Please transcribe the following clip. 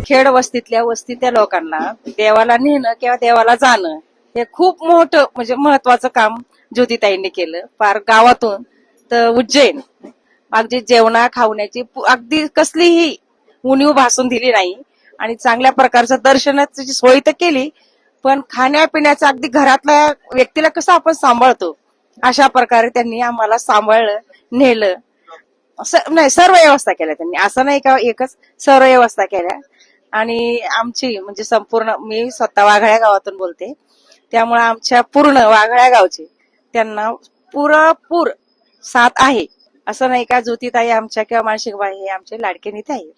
खेड वस्तीतल्या लोकांना देवाला नेणं किंवा देवाला जाणं हे खूप मोठं म्हणजे महत्वाचं काम ज्योतिताईंनी केलं. पार गावातून तर उज्जैन अगदी जेवणा खावण्याची अगदी कसलीही उणीव भासून दिली नाही आणि चांगल्या प्रकारचं दर्शनाची सोय तर केली, पण खाण्यापिण्याचं अगदी घरातल्या व्यक्तीला कसं आपण सांभाळतो अशा प्रकारे त्यांनी आम्हाला सांभाळलं, नेलं. नाही, सर्व व्यवस्था केल्या त्यांनी, असं नाही का एकच, सर्व व्यवस्था केल्या. आणि आमची म्हणजे संपूर्ण, मी स्वतः वाघाळ्या गावातून बोलते, त्यामुळे आमच्या पूर्ण वाघाळ्या गावचे त्यांना पुरेपूर साथ आहे. असं नाही का ज्योतिताई आमच्या किंवा मानसिकबाई हे आमचे लाडके नेते आहे.